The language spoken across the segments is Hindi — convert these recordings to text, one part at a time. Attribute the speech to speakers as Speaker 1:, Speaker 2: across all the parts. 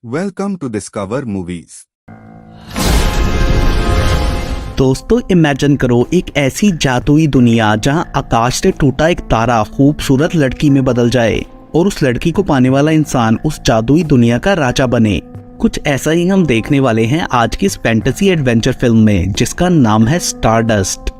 Speaker 1: Welcome to Discover Movies.
Speaker 2: दोस्तों इमेजिन करो एक ऐसी जादुई दुनिया जहां आकाश से टूटा एक तारा खूबसूरत लड़की में बदल जाए और उस लड़की को पाने वाला इंसान उस जादुई दुनिया का राजा बने। कुछ ऐसा ही हम देखने वाले हैं आज की इस फैंटेसी एडवेंचर फिल्म में, जिसका नाम है स्टारडस्ट।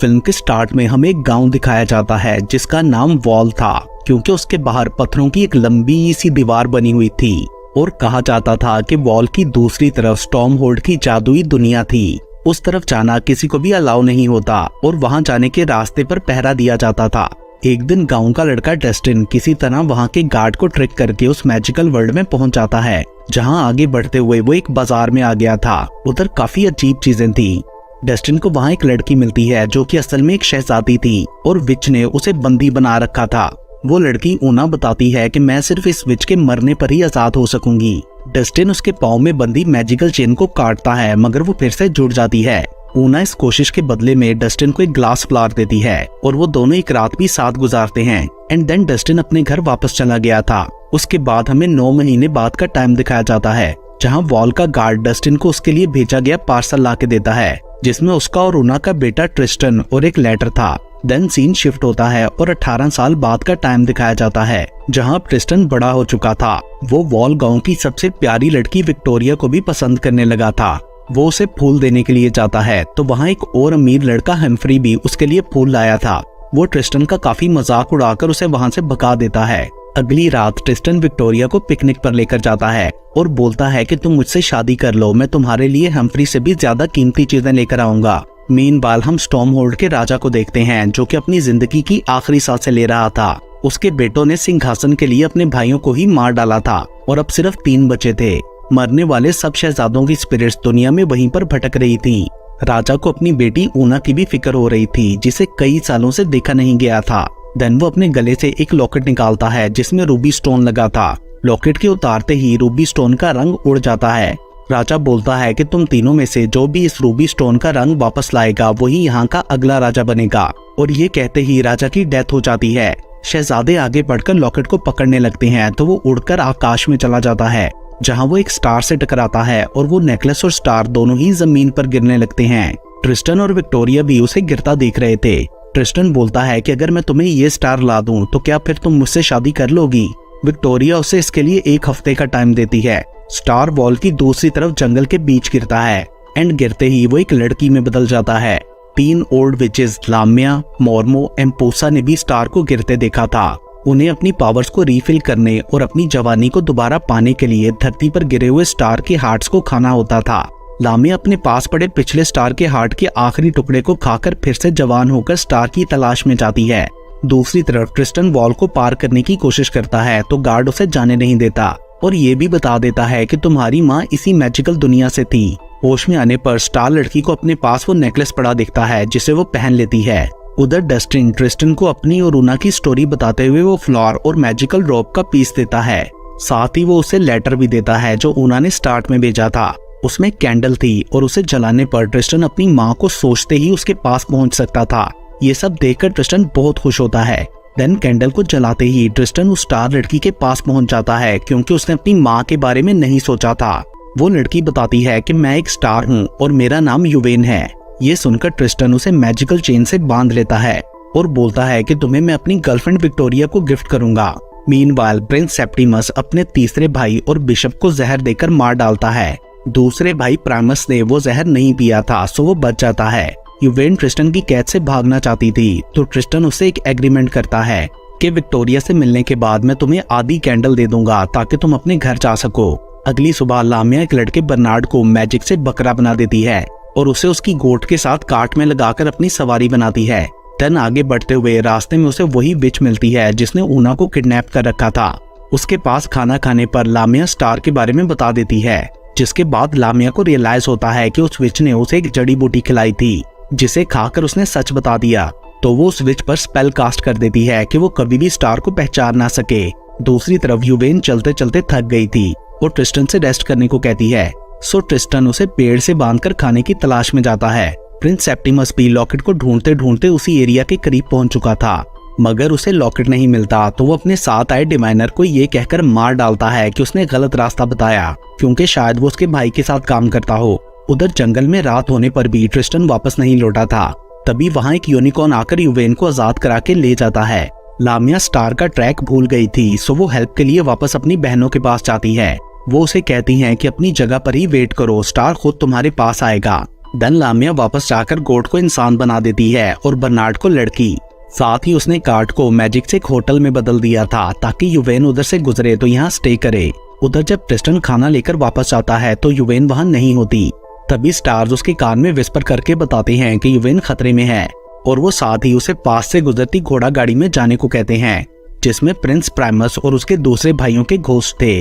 Speaker 2: फिल्म के स्टार्ट में हमें एक गांव दिखाया जाता है जिसका नाम वॉल था, क्योंकि उसके बाहर पत्थरों की एक लंबी सी दीवार बनी हुई थी और कहा जाता था कि वॉल की दूसरी तरफ स्टॉर्महोल्ड की जादुई दुनिया थी। उस तरफ जाना किसी को भी अलाउ नहीं होता और वहां जाने के रास्ते पर पहरा दिया जाता था। एक दिन गांव का लड़का डस्टिन किसी तरह वहां के गार्ड को ट्रिक करके उस मैजिकल वर्ल्ड में पहुंच जाता है, जहां आगे बढ़ते हुए वो एक बाजार में आ गया था। उधर काफी अजीब चीजें थी। डस्टिन को वहां एक लड़की मिलती है जो कि असल में एक शहजादी थी और विच ने उसे बंदी बना रखा था। वो लड़की ऊना बताती है कि मैं सिर्फ इस विच के मरने पर ही आजाद हो सकूंगी। डस्टिन उसके पाँव में बंदी मैजिकल चेन को काटता है, मगर वो फिर से जुड़ जाती है। ऊना इस कोशिश के बदले में डस्टिन को एक ग्लास फ्लावर देती है और वो दोनों एक रात भी साथ गुजारते हैं। एंड देन डस्टिन अपने घर वापस चला गया था। उसके बाद हमें 9 महीने बाद का टाइम दिखाया जाता है, जहाँ वॉल का गार्ड डस्टिन को उसके लिए भेजा गया पार्सल ला के देता है, जिसमें उसका और ऊना का बेटा ट्रिस्टन और एक लेटर था। देन सीन शिफ्ट होता है और 18 साल बाद का टाइम दिखाया जाता है, जहां ट्रिस्टन बड़ा हो चुका था। वो वॉल गांव की सबसे प्यारी लड़की विक्टोरिया को भी पसंद करने लगा था। वो उसे फूल देने के लिए जाता है तो वहां एक और अमीर लड़का हम्फ्री भी उसके लिए फूल लाया था। वो ट्रिस्टन का काफी मजाक उड़ाकर उसे वहां से भगा देता है। अगली रात ट्रिस्टन विक्टोरिया को पिकनिक पर लेकर जाता है और बोलता है कि तुम मुझसे शादी कर लो, मैं तुम्हारे लिए हम्फ्री से भी ज्यादा कीमती चीजें लेकर आऊंगा। मीनवाइल हम स्टॉर्महोल्ड के राजा को देखते हैं, जो कि अपनी जिंदगी की आखिरी सांसें ले रहा था। उसके बेटों ने सिंहासन के लिए अपने भाइयों को ही मार डाला था और अब सिर्फ 3 बचे थे। मरने वाले सब शहजादों की स्पिरिट्स दुनिया में वहीं पर भटक रही थी। राजा को अपनी बेटी ऊना की भी फिक्र हो रही थी, जिसे कई सालों से देखा नहीं गया था। देन वो अपने गले से एक लॉकेट निकालता है जिसमें रूबी स्टोन लगा था। लॉकेट के उतारते ही रूबी स्टोन का रंग उड़ जाता है। राजा बोलता है कि तुम तीनों में से जो भी इस रूबी स्टोन का रंग वापस लाएगा वही यहाँ का अगला राजा बनेगा। और ये कहते ही राजा की डेथ हो जाती है। शहजादे आगे बढ़कर लॉकेट को पकड़ने लगते हैं तो वो उड़कर आकाश में चला जाता है, जहाँ वो एक स्टार से टकराता है और वो नेकलेस और स्टार दोनों ही जमीन पर गिरने लगते हैं। ट्रिस्टन और विक्टोरिया भी उसे गिरता देख रहे थे। ट्रिस्टन बोलता है कि अगर मैं तुम्हें ये स्टार ला दूं तो क्या फिर तुम मुझसे शादी कर लोगी। विक्टोरिया उसे इसके लिए 1 हफ्ते का टाइम देती है। स्टार वॉल की दूसरी तरफ जंगल के बीच गिरता है एंड गिरते ही वो एक लड़की में बदल जाता है। 3 ओल्ड विचेस लाम्या, मोर्मो, एम्पोसा ने भी स्टार को गिरते देखा था। उन्हें अपनी पावर्स को रीफिल करने और अपनी जवानी को दोबारा पाने के लिए धरती पर गिरे हुए स्टार के हार्ट्स को खाना होता था। लाम्या अपने पास पड़े पिछले स्टार के हार्ट के आखिरी टुकड़े को खाकर फिर से जवान होकर स्टार की तलाश में जाती है। दूसरी तरफ ट्रिस्टन वॉल को पार करने की कोशिश करता है तो गार्ड उसे जाने नहीं देता और ये भी बता देता है कि तुम्हारी माँ इसी मैजिकल दुनिया से थी। होश में आने पर स्टार लड़की को अपने पास वो नेकलेस पड़ा दिखता है जिसे वो पहन लेती है। उधर डस्टिन ट्रिस्टन को अपनी और ऊना की स्टोरी बताते हुए वो फ्लावर और मैजिकल रोप का पीस देता है। साथ ही वो उसे लेटर भी देता है जो ऊना ने स्टार्ट में भेजा था। उसमें कैंडल थी और उसे जलाने पर ट्रिस्टन अपनी माँ को सोचते ही उसके पास पहुंच सकता था। ये सब देखकर ट्रिस्टन बहुत खुश होता है। देन कैंडल को जलाते ही ट्रिस्टन उस स्टार लड़की के पास पहुंच जाता है, क्योंकि उसने अपनी माँ के बारे में नहीं सोचा था। वो लड़की बताती है कि मैं एक स्टार हूँ और मेरा नाम युवेन है। ये सुनकर ट्रिस्टन उसे मैजिकल चेन से बांध लेता है और बोलता है कि तुम्हें मैं अपनी गर्लफ्रेंड विक्टोरिया को गिफ्ट करूंगा। मीनवाइल प्रिंस सेप्टिमस अपने तीसरे भाई और बिशप को जहर देकर मार डालता है। दूसरे भाई प्राइमस ने वो जहर नहीं पिया था, सो वो बच जाता है। युवेन ट्रिस्टन की कैद से भागना चाहती थी तो ट्रिस्टन उससे एक एग्रीमेंट करता है कि विक्टोरिया से मिलने के बाद मैं तुम्हें आधी कैंडल दे दूंगा ताकि तुम अपने घर जा सको। अगली सुबह लाम्या एक लड़के बर्नार्ड को मैजिक से बकरा बना देती है और उसे उसकी गोट के साथ काट में लगाकर अपनी सवारी बनाती है। देन आगे बढ़ते हुए रास्ते में उसे वही विच मिलती है जिसने ऊना को किडनैप कर रखा था। उसके पास खाना खाने पर लाम्या स्टार के बारे में बता देती है, जिसके बाद लाम्या को रियलाइज होता है कि उस विच ने उसे एक जड़ी बूटी खिलाई थी जिसे खाकर उसने सच बता दिया। तो वो उस विच पर स्पेल कास्ट कर देती है कि वो कभी भी स्टार को पहचान ना सके। दूसरी तरफ युवेन चलते चलते थक गई थी और ट्रिस्टन से रेस्ट करने को कहती है। सो ट्रिस्टन उसे पेड़ से बांधकर खाने की तलाश में जाता है। प्रिंस सेप्टिमस भी लॉकेट को ढूंढते ढूंढते उसी एरिया के करीब पहुंच चुका था मगर उसे लॉकेट नहीं मिलता तो वो अपने साथ आए डिवाइनर को ये कहकर मार डालता है कि उसने गलत रास्ता बताया, क्योंकि शायद वो उसके भाई के साथ काम करता हो। उधर जंगल में रात होने पर भी ट्रिस्टन वापस नहीं लौटा था। तभी वहाँ एक यूनिकॉर्न आकर युवेन को आजाद करा के ले जाता है। लामिया स्टार का ट्रैक भूल गई थी, सो वो हेल्प के लिए वापस अपनी बहनों के पास जाती है। वो उसे कहती हैं कि अपनी जगह पर ही वेट करो, स्टार खुद तुम्हारे पास आएगा। देन लामिया वापस जाकर गोट को इंसान बना देती है और बर्नार्ड को लड़की। साथ ही उसने कार्ड को मैजिक से एक होटल में बदल दिया था ताकि युवेन उधर से गुजरे तो यहाँ स्टे करे। उधर जब ट्रिस्टन खाना लेकर वापस आता है तो युवेन वहाँ नहीं होती। तभी स्टार्स उसके कान में विस्पर करके बताते हैं कि युवेन खतरे में है और वो साथ ही उसे पास से गुजरती घोड़ा गाड़ी में जाने को कहते हैं, जिसमें प्रिंस प्राइमस और उसके दूसरे भाइयों के घोस्ट थे।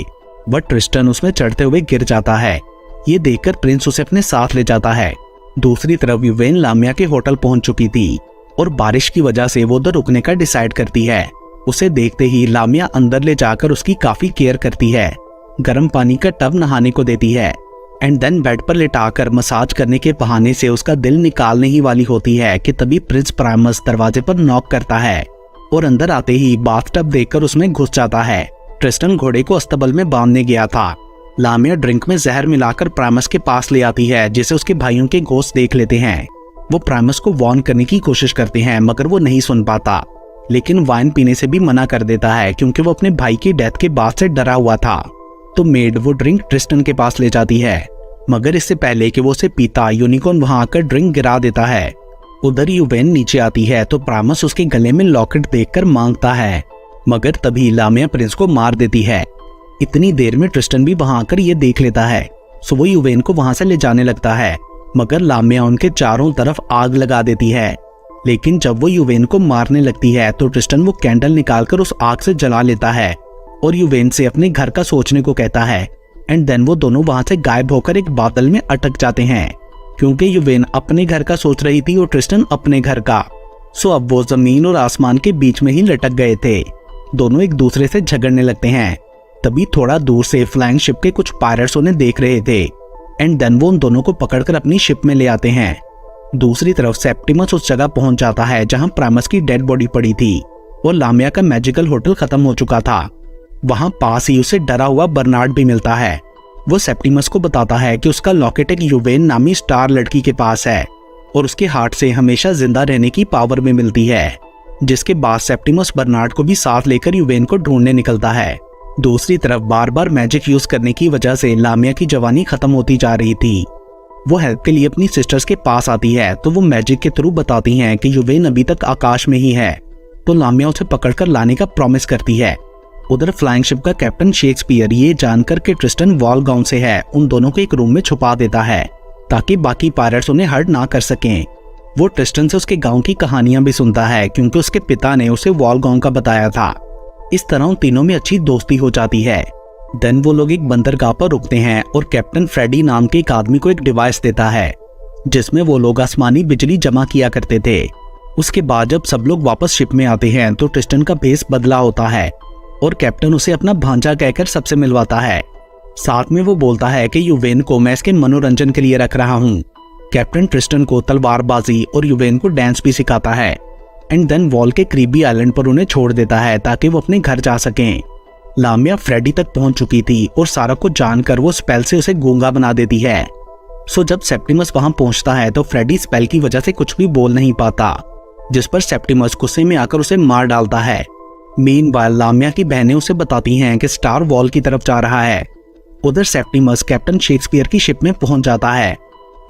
Speaker 2: बट ट्रिस्टन उसमें चढ़ते हुए गिर जाता है। ये देखकर प्रिंस उसे अपने साथ ले जाता है। दूसरी तरफ युवेन लामिया के होटल पहुंच चुकी थी और बारिश की वजह से वो उधर रुकने का डिसाइड करती है। उसे देखते ही लामिया अंदर ले जाकर उसकी काफी केयर करती है, गर्म पानी का टब नहाने को देती है एंड देन बेड पर लेटाकर मसाज करने के बहाने से उसका दिल निकालने ही वाली होती है कि तभी प्रिंस प्राइमस दरवाजे पर नॉक करता है और अंदर आते ही बाथटब देखकर उसमें घुस जाता है। ट्रिस्टन घोड़े को अस्तबल में बांधने गया था। लामिया ड्रिंक में जहर मिलाकर प्राइमस के पास ले आती है, जिसे उसके भाइयों के घोस्ट देख लेते हैं। वो प्राइमस को वार्न करने की कोशिश करते हैं मगर वो नहीं सुन पाता, लेकिन वाइन पीने से भी मना कर देता है क्योंकि वो अपने भाई की डेथ के बाद से डरा हुआ था। तो मेड वो ड्रिंक ट्रिस्टन के पास ले जाती है, मगर इससे पहले कि वो उसे पीता यूनिकॉर्न वहां आकर ड्रिंक गिरा देता है। उधर युवेन नीचे आती है तो प्राइमस उसके गले में लॉकेट देखकर मांगता है, मगर तभी लामिया प्रिंस को मार देती है। इतनी देर में ट्रिस्टन भी वहां आकर ये देख लेता है, सो वो युवेन को वहां से ले जाने लगता है, मगर लामिया उनके चारों तरफ आग लगा देती है। लेकिन जब वो युवेन को मारने लगती है तो ट्रिस्टन वो कैंडल निकालकर उस आग से जला लेता है और युवेन से अपने घर का सोचने को कहता है एंड देन वो दोनों वहां से गायब होकर एक बादल में अटक जाते हैं, क्योंकि युवेन अपने घर का सोच रही थी और ट्रिस्टन अपने घर का। सो अब वो जमीन और आसमान के बीच में ही लटक गए थे। दोनों एक दूसरे से झगड़ने लगते हैं। तभी थोड़ा दूर से फ्लाइंग शिप के कुछ पायरेट्स उन्हें देख रहे थे एंड देन वो उन दोनों को पकड़कर अपनी शिप में ले आते हैं। दूसरी तरफ सेप्टिमस उस जगह पहुंच जाता है जहां प्राइमस की डेड बॉडी पड़ी थी और लामिया का मैजिकल होटल खत्म हो चुका था। वहां पास ही उसे डरा हुआ बर्नार्ड भी मिलता है। वो सेप्टिमस को बताता है कि उसका लॉकेट एक युवेन नामी स्टार लड़की के पास है और उसके हार्ट से हमेशा जिंदा रहने की पावर भी मिलती है, जिसके बाद सेप्टिमस बर्नार्ड को भी साथ लेकर युवेन को ढूंढने निकलता है। दूसरी तरफ बार बार मैजिक यूज करने की वजह से लामिया की जवानी खत्म होती जा रही थी। वो हेल्प के लिए अपनी सिस्टर्स के पास आती है तो वो मैजिक के थ्रू बताती हैं कि युवेन अभी तक आकाश में ही है, तो लामिया उसे पकड़कर लाने का प्रॉमिस करती है। उधर फ्लाइंग शिप का कैप्टन शेक्सपियर ये जानकर कि ट्रिस्टन वॉल गाउन से है, उन दोनों को एक रूम में छुपा देता है ताकि बाकी पायरेट्स उन्हें हर्ट ना कर सकें। वो ट्रिस्टन से उसके गांव की कहानियां भी सुनता है क्योंकि उसके पिता ने उसे वॉल गाउन का बताया था। इस तरह उन तीनों में अच्छी दोस्ती हो जाती है। देन वो लोग एक बंदरगाह पर रुकते हैं और कैप्टन फ्रेडी नाम के एक आदमी को एक डिवाइस देता है जिसमें वो लोग आसमानी बिजली जमा किया करते थे। उसके बाद जब सब लोग वापस शिप में आते हैं तो ट्रिस्टन का भेस बदला होता है और कैप्टन उसे अपना भांजा कहकर सबसे मिलवाता है। साथ में वो बोलता है कि युवेन को मैं इसके मनोरंजन के लिए रख रहा हूँ। कैप्टन ट्रिस्टन को तलवारबाजी और युवेन को डांस भी सिखाता है एंड देन वॉल के क्रीबी आइलैंड पर उन्हें छोड़ देता है ताकि वो अपने घर जा सकें। लामिया फ्रेडी तक पहुंच चुकी थी और सारा को जानकर वो स्पेल से उसे गूंगा बना देती है। सो जब सेप्टिमस वहां पहुंचता है तो फ्रेडी स्पेल की वजह से कुछ भी बोल नहीं पाता, जिस पर सेप्टिमस गुस्से में आकर उसे मार डालता है। मीनवाइल लामिया की बहनें उसे बताती हैं कि स्टार वॉल की तरफ जा रहा है। उधर सेप्टिमस कैप्टन शेक्सपियर की शिप में पहुंच जाता है।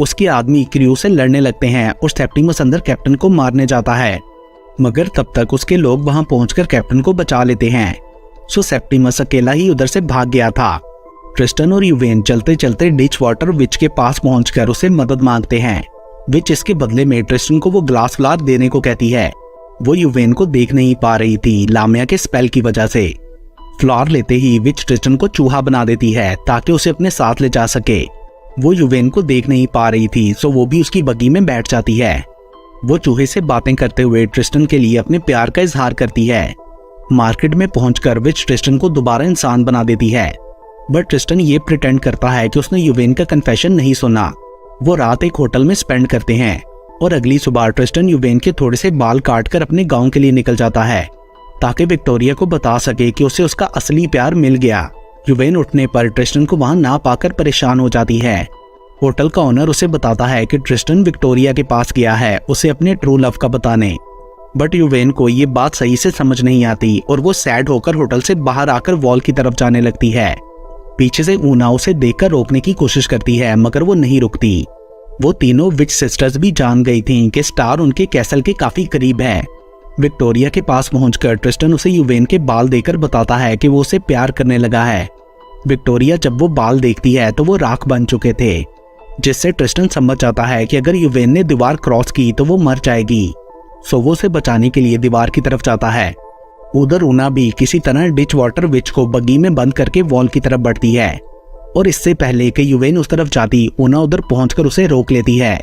Speaker 2: उसके आदमी क्रू से लड़ने लगते हैं और सेप्टिमस अंदर कैप्टन को मारने जाता है, मगर तब तक उसके लोग वहां पहुंचकर कैप्टन को बचा लेते हैं। सो सेप्टिमस अकेला ही उधर से भाग गया था। ट्रिस्टन और युवेन चलते चलते डिच वाटर विच के पास पहुंचकर उसे मदद मांगते हैं। विच इसके बदले में ट्रिस्टन को वो ग्लास फ्लावर देने को कहती है। वो युवेन को देख नहीं पा रही थी लामिया के स्पेल की वजह से। फ्लावर लेते ही विच ट्रिस्टन को चूहा बना देती है ताकि उसे अपने साथ ले जा सके। वो युवेन को देख नहीं पा रही थी, सो वो भी उसकी बग्गी में बैठ जाती है। वो चूहे से बातें करते हुए ट्रिस्टन के लिए अपने प्यार का इजहार करती है। मार्केट में पहुंचकर विच ट्रिस्टन को दोबारा इंसान बना देती है, बट ट्रिस्टन ये प्रिटेंड करता है कि उसने युवेन का कन्फेशन नहीं सुना। वो रात एक होटल में स्पेंड करते हैं और अगली सुबह ट्रिस्टन यूवेन के थोड़े से बाल काटकर अपने गांव के लिए निकल जाता है ताकि विक्टोरिया को बता सके कि उसे उसका असली प्यार मिल गया। यूवेन उठने पर ट्रिस्टन को वहां ना पाकर परेशान हो जाती है। होटल का ओनर उसे बताता है कि ट्रिस्टन विक्टोरिया के पास गया है उसे अपने ट्रू लव का बताने, बट यूवेन को ये बात सही से समझ नहीं आती और वो सैड होकर होटल से बाहर आकर वॉल की तरफ जाने लगती है। पीछे से ऊना उसे देखकर रोकने की कोशिश करती है मगर वो नहीं रुकती। वो तीनों विच सिस्टर्स भी जान गई थीं कि स्टार उनके कैसल के काफी करीब है। विक्टोरिया के पास पहुंचकर ट्रिस्टन उसे यूवेन के बाल देकर बताता है कि वो उसे प्यार करने लगा है। विक्टोरिया जब वो बाल देखती है तो वो राख बन चुके थे, जिससे ट्रिस्टन समझ जाता है कि अगर यूवेन ने दीवार क्रॉस की तो वो मर जाएगी। सो वो उसे बचाने के लिए दीवार की तरफ जाता है। उधर ऊना भी किसी तरह डिच वाटर विच को बग्गी में बंद करके वॉल की तरफ बढ़ती है और इससे पहले कि यूवेन उस तरफ जाती ऊना उधर पहुंचकर उसे रोक लेती है।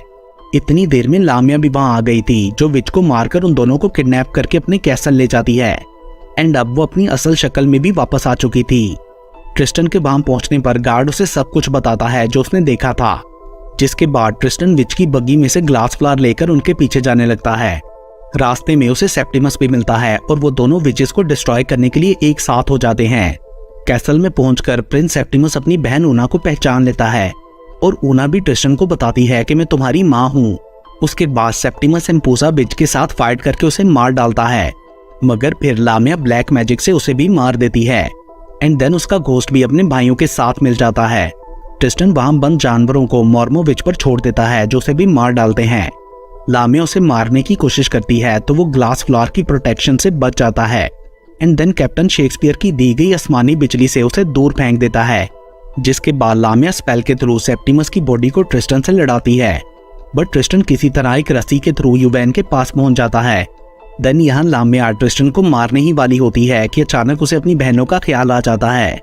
Speaker 2: इतनी देर में लामिया भी वहां आ गई थी जो विच को मारकर उन दोनों को किडनैप करके अपने कैसल ले जाती है एंड अब वो अपनी असल शक्ल में भी वापस आ चुकी थी। ट्रिस्टन के वहां पहुंचने पर गार्ड उसे सब कुछ बताता है जो उसने देखा था, जिसके बाद ट्रिस्टन विच की बग्गी में से ग्लास फ्लावर लेकर उनके पीछे जाने लगता है। रास्ते में उसे सेप्टिमस भी मिलता है और वो दोनों विचेस को डिस्ट्रॉय करने के लिए एक साथ हो जाते हैं। कैसल में पहुंचकर प्रिंस सेप्टिमस अपनी बहन ऊना को पहचान लेता है और ऊना भी ट्रिस्टन को बताती है कि मैं तुम्हारी माँ हूँ। उसके बाद सेप्टिमस एम्पूसा विच के साथ फाइट करके उसे मार डालता है, मगर फिर लामिया ब्लैक मैजिक से उसे भी मार देती है एंड देन उसका घोस्ट भी अपने भाइयों के साथ मिल जाता है। ट्रिस्टन वहां बंद जानवरों को मॉर्मो विच पर छोड़ देता है जो उसे भी मार डालते हैं। लामिया उसे मारने की कोशिश करती है तो वो ग्लास फ्लावर की प्रोटेक्शन से बच जाता है एंड देन कैप्टन शेक्सपियर की दी गई आसमानी बिजली से उसे दूर फेंक देता है, जिसके बाद लामिया स्पेल के थ्रू सेप्टिमस की बॉडी को ट्रिस्टन से लड़ाती है, बट ट्रिस्टन किसी तरह एक रस्सी के थ्रू यूवेन के पास पहुंच जाता है। देन यहाँ लामिया ट्रिस्टन को मारने ही वाली होती है कि अचानक उसे अपनी बहनों का ख्याल आ जाता है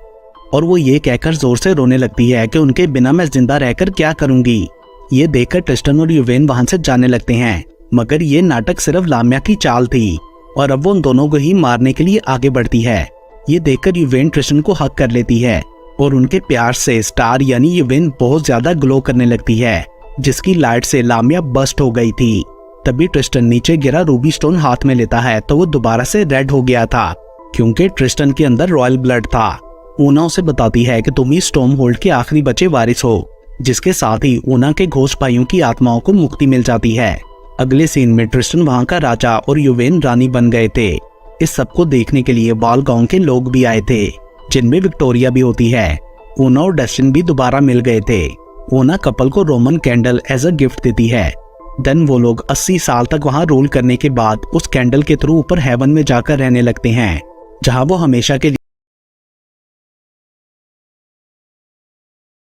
Speaker 2: और वो ये कहकर जोर से रोने लगती है कि उनके बिना मैं जिंदा रहकर क्या करूंगी। ये देखकर ट्रिस्टन और यूवेन वहां से जाने लगते हैं, मगर ये नाटक सिर्फ लामिया की चाल थी और अब वो उन दोनों को ही मारने के लिए आगे बढ़ती है। ये देखकर यूवेन ट्रिस्टन को हक कर लेती है और उनके प्यार से स्टार यानी यूवेन बहुत ज्यादा ग्लो करने लगती है, जिसकी लाइट से लामिया बस्ट हो गई थी। तभी ट्रिस्टन नीचे गिरा रूबी स्टोन हाथ में लेता है तो वो दोबारा से रेड हो गया था क्योंकि ट्रिस्टन के अंदर रॉयल ब्लड था। ऊना उसे बताती है कि तुम ही स्टॉर्म होल्ड के आखिरी बचे वारिस हो, जिसके साथ ही ऊना के घोस्ट भाइयों की आत्माओं को मुक्ति मिल जाती है। अगले सीन में ट्रिस्टन वहां का राजा और यूवेन रानी बन गए थे। इस सबको देखने के लिए वाल गांव के लोग भी आए थे, जिनमें विक्टोरिया भी होती है। ऊना और डस्टिन भी दोबारा मिल गए थे। ऊना कपल को Roman candle as a gift देती है। देन वो लोग 80 साल तक वहां रूल करने के बाद उस कैंडल के थ्रू ऊपर हेवन में जाकर रहने लगते हैं, जहां वो हमेशा के